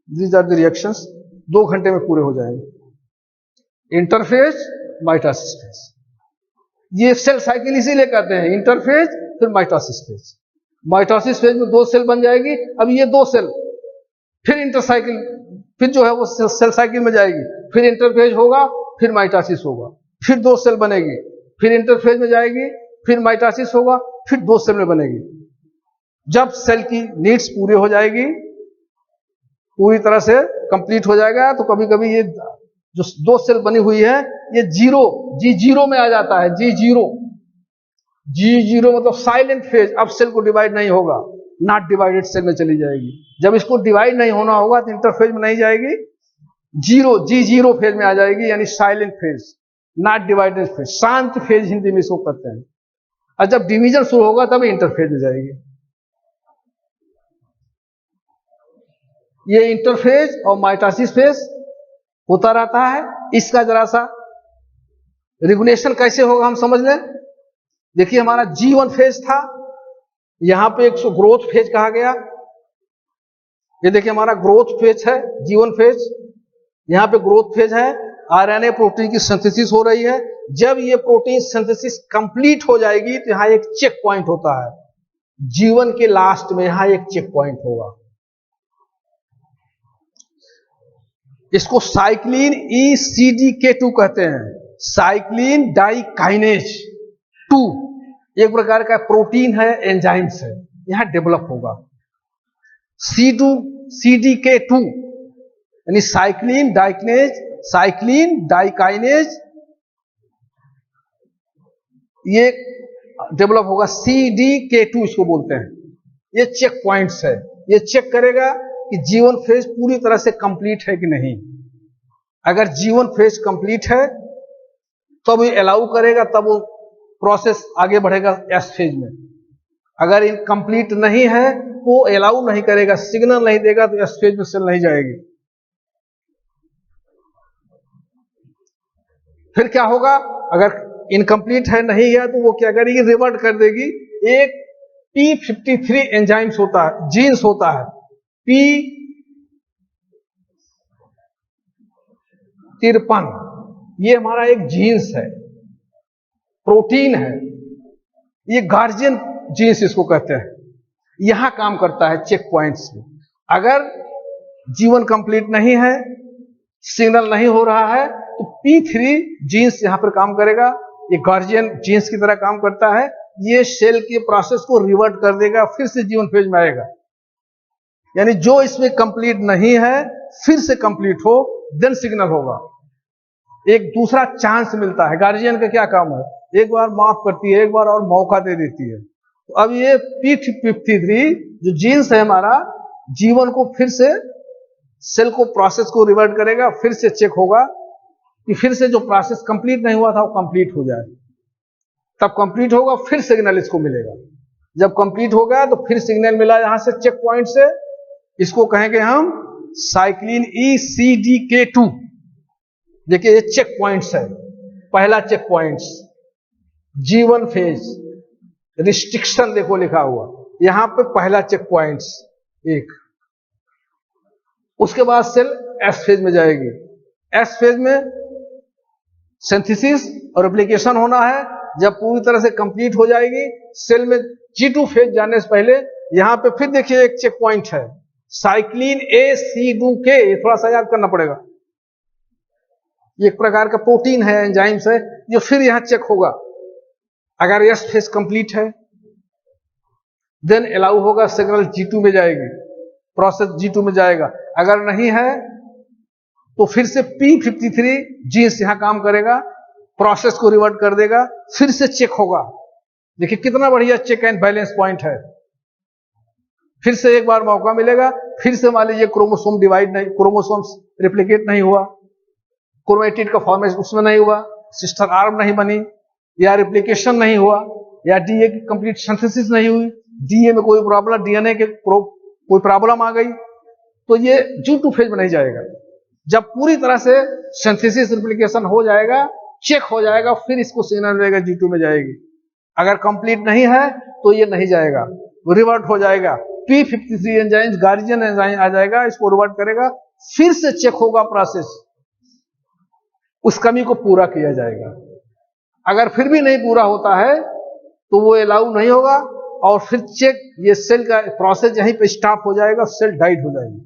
दीज आर द रिएक्शंस, 2 घंटे में पूरे हो जाएंगे। इंटरफेज, माइटोसिस फेज, ये सेल साइकिल इसीलिए कहते हैं इंटरफेज फिर माइटोसिस फेज। माइटोसिस फेज में 2 सेल बन जाएगी। अब ये 2 सेल फिर इंटरसाइकिल, फिर जो है वो सेल साइकिल में जाएगी, फिर इंटरफेज होगा, फिर माइटोसिस होगा, फिर 2 सेल बनेगी, फिर इंटरफेज में जाएगी, फिर माइटोसिस होगा, फिर 2 सेल में बनेगी। जब सेल की नीड्स पूरी हो जाएगी, पूरी तरह से कंप्लीट हो जाएगा, तो कभी कभी ये जो 2 सेल बनी हुई है, ये G0 में आ जाता है। G0 मतलब साइलेंट फेज। अब सेल को डिवाइड नहीं होगा, नॉट डिवाइडेड सेल में चली जाएगी। जब इसको डिवाइड नहीं होना होगा तो इंटरफेज में नहीं जाएगी, G0 फेज में आ जाएगी, यानी silent phase, not divided phase, शांत फेज हिंदी में इसको कहते हैं। और जब डिवीजन शुरू होगा तब इंटरफेज में जाएगी। ये इंटरफेज और माइटोसिस फेज होता रहता है। इसका जरा सा रेगुलेशन कैसे होगा हम समझ लें। देखिए, हमारा G1 फेज था, यहां पे इसको ग्रोथ फेज कहा गया। ये देखिए हमारा ग्रोथ फेज है, G1 फेज, यहां पे ग्रोथ फेज है। आरएनए प्रोटीन की सिंथेसिस हो रही है। जब ये प्रोटीन सिंथेसिस कंप्लीट हो जाएगी तो यहां एक चेक पॉइंट होता है। G1 के लास्ट में यहां एक चेक पॉइंट होगा, इसको साइक्लिन ECDK2 कहते हैं। साइक्लिन डाइकाइनेज 2 एक प्रकार का प्रोटीन है, एंजाइम्स है, यहां डेवलप होगा। CDK2 यानी साइक्लिन डाइकाइनेज, ये डेवलप होगा। CDK2 इसको बोलते हैं। ये चेक पॉइंट्स है, ये चेक करेगा कि G1 फेज पूरी तरह से कंप्लीट है कि नहीं। अगर G1 फेज कंप्लीट है तब ये अलाउ करेगा, तब वो प्रोसेस आगे बढ़ेगा S फेज में। अगर इनकम्प्लीट नहीं है तो अलाउ नहीं करेगा, सिग्नल नहीं देगा, तो S फेज में सेल नहीं जाएगी। फिर क्या होगा, अगर इनकम्प्लीट है, नहीं है, तो वो क्या करेगी, रिवर्ट कर देगी, एक P53 एंजाइम्स होता है, जीन्स होता है। P53 ये हमारा एक जीन्स है, प्रोटीन है, ये गार्जियन जीन्स इसको कहते हैं। यहां काम करता है चेक पॉइंट्स में। अगर जीवन कंप्लीट नहीं है, सिग्नल नहीं हो रहा है, तो P3 जीन्स यहां पर काम करेगा। ये गार्जियन जीन्स की तरह काम करता है। ये सेल के प्रोसेस को रिवर्ट कर देगा, फिर से जीवन फेज में आएगा। यानी जो इसमें कंप्लीट नहीं है फिर से कंप्लीट हो, देन सिग्नल होगा। एक दूसरा चांस मिलता है। गार्जियन का क्या काम है? एक बार माफ करती है, एक बार और मौका दे देती है। तो अब ये P53 जो जीन्स है हमारा, जीवन को फिर से, सेल को, प्रोसेस को रिवर्ट करेगा, फिर से चेक होगा कि फिर से जो प्रोसेस कंप्लीट नहीं हुआ था वो कंप्लीट हो जाए। तब कंप्लीट होगा, फिर सिग्नल इसको मिलेगा। जब कंप्लीट हो गया तो फिर सिग्नल मिला यहां से चेक पॉइंट से, इसको कहेंगे हम साइक्लिन ECDK2। देखिए ये चेक पॉइंट्स है। पहला check points G1 phase, restriction देखो लिखा हुआ यहां पे, पहला चेक पॉइंट्स एक। उसके बाद सेल S फेज में जाएगी। S फेज में सिंथेसिस और रेप्लिकेशन होना है। जब पूरी तरह से कंप्लीट हो जाएगी, सेल में G2 फेज जाने से पहले यहां पे फिर देखिए एक चेक पॉइंट है, साइक्लिन AC2K। थोड़ा सा याद करना पड़ेगा, एक प्रकार का प्रोटीन है, एंजाइम्स है, जो फिर यहां चेक होगा। अगर S फेज कंप्लीट है, देन अलाउ होगा, सिग्नल G2 में जाएगी, प्रोसेस G2 में जाएगा। अगर नहीं है तो फिर से P53 जीन्स यहां काम करेगा, प्रोसेस को रिवर्ट कर देगा, फिर से चेक होगा। देखिए कितना बढ़िया चेक एंड बैलेंस पॉइंट है। फिर से एक बार मौका मिलेगा, फिर से मान लीजिए क्रोमोसोम डिवाइड नहीं, क्रोमोसोम्स रिप्लिकेट नहीं हुआ, क्रोमेटिड का फॉर्मेशन उसमें नहीं हुआ, सिस्टर आर्म नहीं बनी, या रिप्लिकेशन नहीं हुआ, या डीए की कंप्लीट सिंथेसिस नहीं हुई, डीए में कोई प्रॉब्लम, डीएनए के कोई प्रॉब्लम आ गई, तो ये G2 फेज में नहीं जाएगा। जब पूरी तरह से सिंथेसिस रिप्लिकेशन हो जाएगा, चेक हो जाएगा, फिर इसको सिग्नल मिलेगा, G2 में जाएगी। अगर कंप्लीट नहीं है तो ये नहीं जाएगा, रिवर्ट हो जाएगा। P53 एंजाइम, गार्जियन एंजाइम आ जाएगा, इसको रिवर्ट करेगा, फिर से चेक होगा प्रोसेस, उस कमी को पूरा किया जाएगा। अगर फिर भी नहीं पूरा होता है तो वो अलाउ नहीं होगा, और फिर चेक, ये सेल का प्रोसेस यहीं पे स्टॉप हो जाएगा, सेल डाइड हो जाएगी।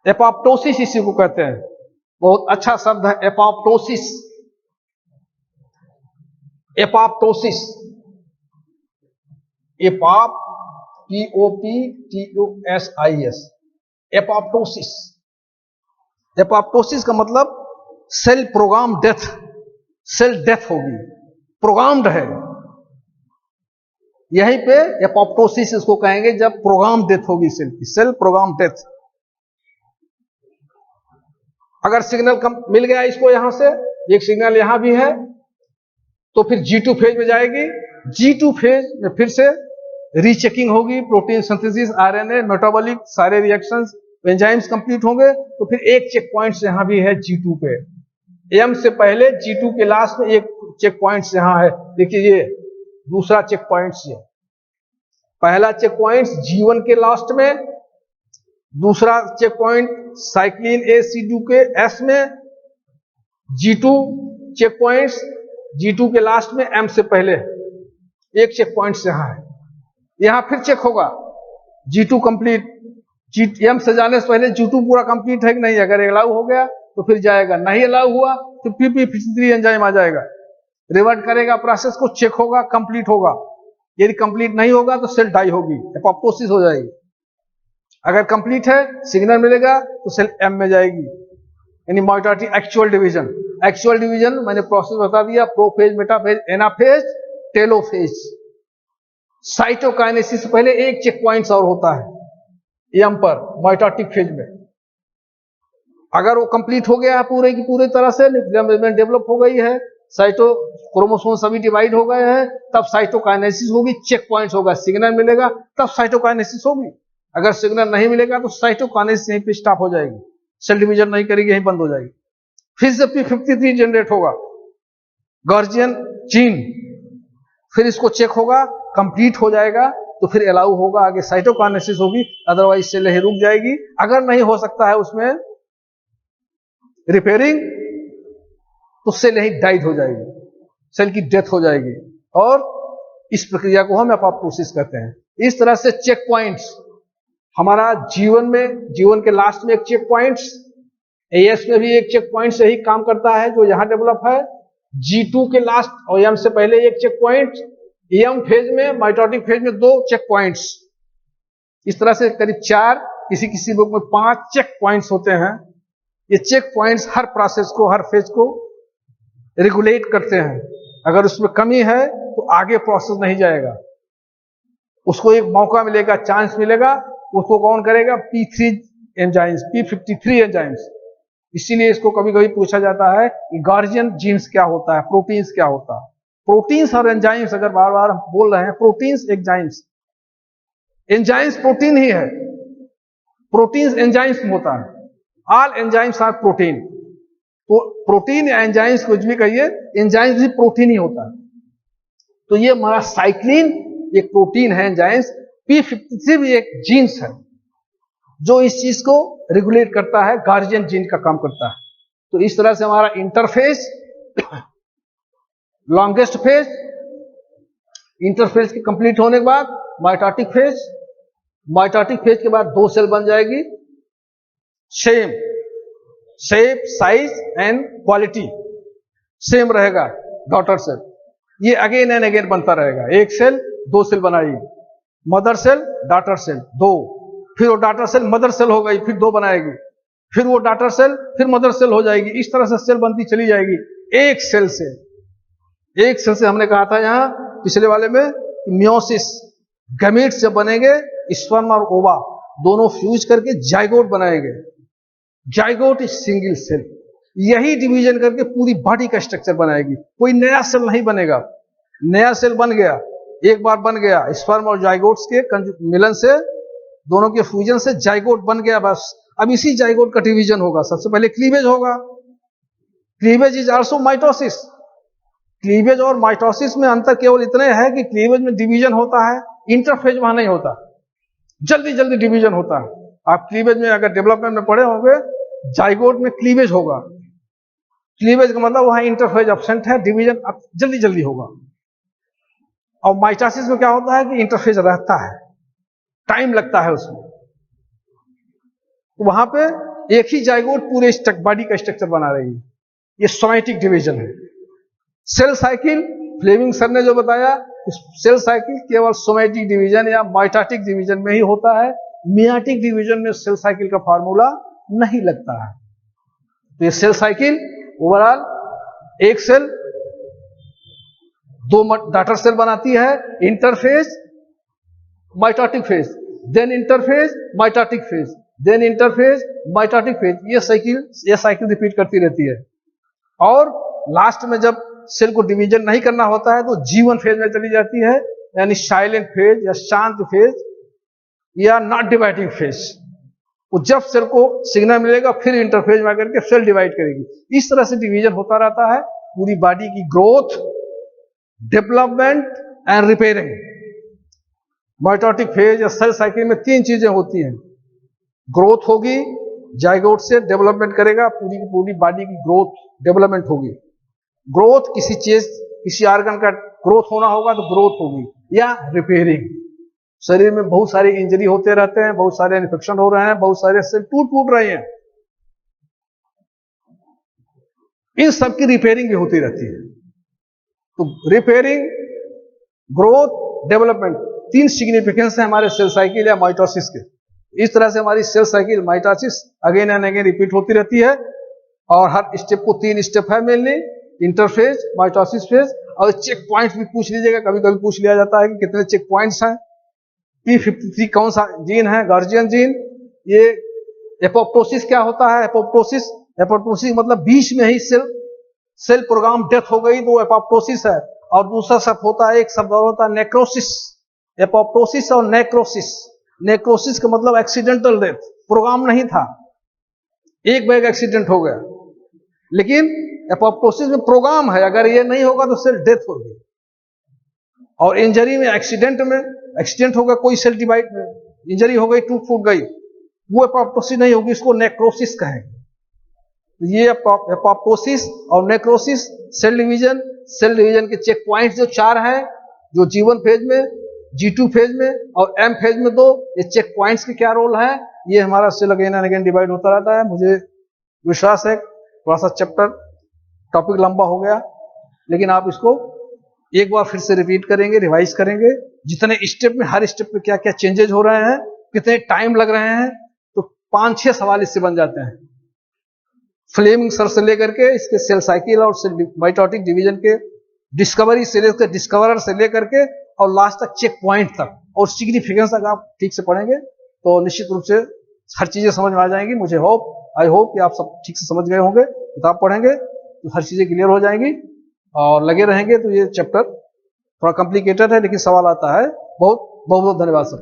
एपोप्टोसिस इसी को कहते हैं। बहुत अच्छा शब्द है एपोप्टोसिस। एपोप्टोसिस, एपोप POPTOSIS, एपोप्टोसिस। एपोप्टोसिस का मतलब cell program death, cell death होगी, प्रोग्राम्ड है। यहीं पे एपोप्टोसिस इसको कहेंगे, जब प्रोग्राम डेथ होगी सेल की, सेल प्रोग्राम डेथ। अगर सिग्नल मिल गया इसको, यहां से एक सिग्नल यहां भी है, तो फिर G2 फेज में जाएगी। G2 फेज में फिर से रीचेकिंग होगी, प्रोटीन सिंथेसिस, आरएनए, मेटाबॉलिक सारे रिएक्शंस, एंजाइम्स कंप्लीट होंगे। तो फिर एक चेक पॉइंट यहां भी है G2 पे, M से पहले G2 के लास्ट में एक चेक पॉइंट यहां है। देखिए ये दूसरा चेक पॉइंट, ये पहला चेक पॉइंट G1 के लास्ट में, दूसरा check point cyclin AC2 S में, G2 चेक पॉइंट्स G2 के लास्ट में, M से पहले एक चेक पॉइंट यहां है। यहां फिर चेक होगा G2 कंप्लीट, M से जाने से पहले G2 पूरा कंप्लीट है कि नहीं। अगर अलाउ हो गया तो फिर जाएगा, नहीं अलाउ हुआ तो P53 एंजाइम आ जाएगा, रिवर्ट करेगा प्रोसेस को, चेक होगा, कंप्लीट होगा। यदि कंप्लीट नहीं होगा तो सेल डाई होगी, एपोप्टोसिस हो जाएगी। अगर कंप्लीट है, सिग्नल मिलेगा, तो सेल M में जाएगी, यानी mitotic actual division. Actual division मैंने प्रोसेस बता दिया, prophase, metaphase, anaphase, telophase. Cytokinesis से पहले एक चेक पॉइंट और होता है M पर, माइटोटिक फेज में। अगर वो कंप्लीट हो गया है पूरे की पूरी तरह से, न्यूक्लियर डेवलप हो गई है, साइटो क्रोमोसोम सभी डिवाइड हो गए हैं, तब साइटोकाइनेसिस होगी, चेक पॉइंट होगा, सिग्नल मिलेगा, तब साइटोकाइनेसिस होगी। अगर सिग्नल नहीं मिलेगा तो साइटोकाइनेसिस यहीं पे स्टॉप हो जाएगी, सेल डिवीजन नहीं करेगी, यहीं बंद हो जाएगी। फिर से P53 जनरेट होगा, गार्जियन जीन, फिर इसको चेक होगा, कंप्लीट हो जाएगा तो फिर अलाउ होगा, आगे साइटोकाइनेसिस होगी, अदरवाइज सेल यही रुक जाएगी। अगर नहीं हो सकता है उसमें रिपेयरिंग तो सेल यही डाइड हो जाएगी, सेल की डेथ हो जाएगी, और इस प्रक्रिया को हम एपोप्टोसिस कहते हैं। इस तरह से चेक पॉइंट्स हमारा जीवन में, जीवन के लास्ट में एक चेक पॉइंट्स, एएस में भी एक चेक पॉइंट से ही काम करता है जो यहां डेवलप है, G2 के लास्ट और एम से पहले एक चेक पॉइंट, एम फेज में, माइटोटिक फेज में 2 चेक पॉइंट्स। इस तरह से करीब 4, किसी किसी बुक में 5 चेक पॉइंट्स होते हैं। ये चेक पॉइंट्स हर प्रोसेस को, हर फेज को रेगुलेट करते हैं। अगर उसमें कमी है तो आगे प्रोसेस नहीं जाएगा, उसको एक मौका मिलेगा, चांस मिलेगा, उसको कौन करेगा? P3 enzymes, P53 enzymes. इसीलिए इसको कभी कभी पूछा जाता है कि गार्जियन जीन्स क्या होता है, प्रोटीन्स क्या होता है। प्रोटीन्स और एंजाइम्स, अगर बार बार हम बोल रहे हैं प्रोटीन्स एंजाइम्स, एंजाइम्स प्रोटीन ही है, प्रोटीन्स एंजाइम्स में होता है। All enzymes are protein. तो प्रोटीन या एंजाइम्स कुछ भी कहिए, एंजाइम्स भी प्रोटीन ही होता है। तो ये हमारा साइक्लिन एक प्रोटीन है, एंजाइम्स। P53 भी एक जीन्स है जो इस चीज को रेगुलेट करता है, गार्जियन जीन का काम करता है। तो इस तरह से हमारा इंटरफेज, लॉन्गेस्ट फेज, इंटरफेज के कंप्लीट होने के बाद माइटोटिक फेज, माइटोटिक फेज के बाद 2 सेल बन जाएगी, same shape, size and quality same रहेगा, डॉटर सेल। ये अगेन एंड अगेन बनता रहेगा, एक सेल 2 सेल बनाएगी, मदर सेल डॉटर सेल 2, फिर वो डॉटर सेल मदर सेल हो गई, फिर 2 बनाएगी, फिर वो डॉटर सेल फिर मदर सेल हो जाएगी। इस तरह से सेल बनती चली जाएगी एक सेल से। एक सेल से हमने कहा था यहां पिछले वाले में, मियोसिस, गैमीट्स जब बनेंगे, स्पर्म और ओवा दोनों फ्यूज करके जाइगोट बनाएंगे। जाइगोट इज सिंगल सेल, यही डिवीजन करके पूरी बॉडी का स्ट्रक्चर बनाएगी, कोई नया सेल नहीं बनेगा। नया सेल बन गया, एक बार बन गया, स्पर्म और जाइगोट्स के मिलन से, दोनों के फ्यूजन से जाइगोट बन गया, बस। अब इसी जाइगोट का डिवीजन होगा, सबसे पहले क्लीवेज होगा। Cleavage is also mitosis. Cleavage और माइटोसिस में अंतर केवल इतने है कि क्लीवेज में डिवीजन होता है, इंटरफेज वहां नहीं होता, जल्दी जल्दी डिवीजन होता है। आप क्लीवेज में अगर डेवलपमेंट में पढ़े होंगे, जाइगोट में क्लीवेज होगा। क्लीवेज का मतलब वहां इंटरफेज एब्सेंट है, डिवीजन जल्दी जल्दी होगा। और माइटोसिस में क्या होता है कि इंटरफेज रहता है, टाइम लगता है उसमें। तो वहां पे एक ही जाइगोट पूरे बॉडी का स्ट्रक्चर बना रही है। ये सोमैटिक डिवीजन है। सेल साइकिल, फ्लेमिंग सर ने जो बताया, सेल साइकिल केवल सोमैटिक डिवीजन या माइटोटिक डिवीजन में ही होता है। मियाटिक डिवीजन में सेल साइकिल का फार्मूला नहीं लगता है। तो ये सेल साइकिल ओवरऑल एक सेल 2 डॉटर सेल बनाती है, interphase, mitotic phase, then interphase, mitotic phase, then interphase, mitotic phase. ये साइकिल रिपीट करती रहती है। और लास्ट में जब सेल को डिवीजन नहीं करना होता है तो जीवन फेज में चली जाती है, यानी साइलेंट फेज या शांत फेज या नॉट डिवाइडिंग फेज। वो जब सेल को सिग्नल मिलेगा फिर इंटरफेज में करके सेल डिवाइड करेगी। इस तरह से डिवीजन होता रहता है। पूरी बॉडी की growth, development and repairing, mitotic phase या सेल साइकिल में 3 चीजें होती हैं। ग्रोथ होगी, जाइगोट से डेवलपमेंट करेगा, पूरी की पूरी बॉडी की ग्रोथ, डेवलपमेंट होगी। ग्रोथ किसी चीज, किसी ऑर्गन का ग्रोथ होना होगा तो ग्रोथ होगी, या रिपेयरिंग। शरीर में बहुत सारी इंजरी होते रहते हैं, बहुत सारे इन्फेक्शन हो रहे हैं, बहुत सारे सेल टूट रहे हैं, इन सब की रिपेयरिंग भी होती रहती है। तो रिपेयरिंग, ग्रोथ, डेवलपमेंट, 3 सिग्निफिकेंस है हमारे सेल साइकिल या माइटोसिस के। इस तरह से हमारी cell cycle, mitosis again and again repeat होती रहती है। और हर स्टेप को 3 स्टेप है मेनली, इंटरफेज, माइटोसिस फेज। और चेक पॉइंट्स भी पूछ लीजिएगा, कभी कभी पूछ लिया जाता है कि कितने चेक पॉइंट्स हैं। P53 कौन सा जीन है? Guardian gene. ये एपोप्टोसिस क्या होता है? एपोप्टोसिस मतलब बीच में ही सेल प्रोग्राम डेथ हो गई तो एपोप्टोसिस है। और दूसरा शब्द होता है, एक शब्द और होता है नेक्रोसिस। एपोप्टोसिस और नेक्रोसिस। नेक्रोसिस का मतलब एक्सीडेंटल डेथ, प्रोग्राम नहीं था, एक बैग एक्सीडेंट हो गया। लेकिन एपोप्टोसिस में प्रोग्राम है, अगर ये नहीं होगा तो सेल डेथ होगी। और इंजरी में, एक्सीडेंट हो गया, कोई सेल डिवाइड, इंजरी हो गई, टूट फूट गई, वो एपोप्टोसिस नहीं होगी, इसको नेक्रोसिस कहेंगे। ये एपोप्टोसिस और नेक्रोसिस, सेल डिवीजन के चेक पॉइंट जो 4 हैं, जो G1 फेज में, G2 फेज में और M फेज में 2, ये चेक पॉइंट्स के क्या रोल है, ये हमारा cell again and again divide होता रहता है। मुझे विश्वास है थोड़ा सा चैप्टर टॉपिक लंबा हो गया, लेकिन आप इसको एक बार फिर से रिपीट करेंगे, रिवाइज करेंगे, जितने स्टेप में, हर स्टेप में क्या क्या चेंजेज हो रहे हैं, कितने टाइम लग रहे हैं, तो 5-6 सवाल इससे बन जाते हैं। फ्लेमिंग सर से लेकर के इसके सेल साइकिल और सेल माइटोटिक डिवीजन के डिस्कवरी से लेकर, डिस्कवरर से लेकर के और लास्ट तक चेक पॉइंट तक और सिग्निफिकेंस तक आप ठीक से पढ़ेंगे तो निश्चित रूप से हर चीजें समझ में आ जाएंगी। मुझे आई होप कि आप सब ठीक से समझ गए होंगे। किताब पढ़ेंगे तो हर चीजें क्लियर हो जाएंगी और लगे रहेंगे तो ये चैप्टर थोड़ा कॉम्प्लिकेटेड है, लेकिन सवाल आता है। बहुत बहुत धन्यवाद सर।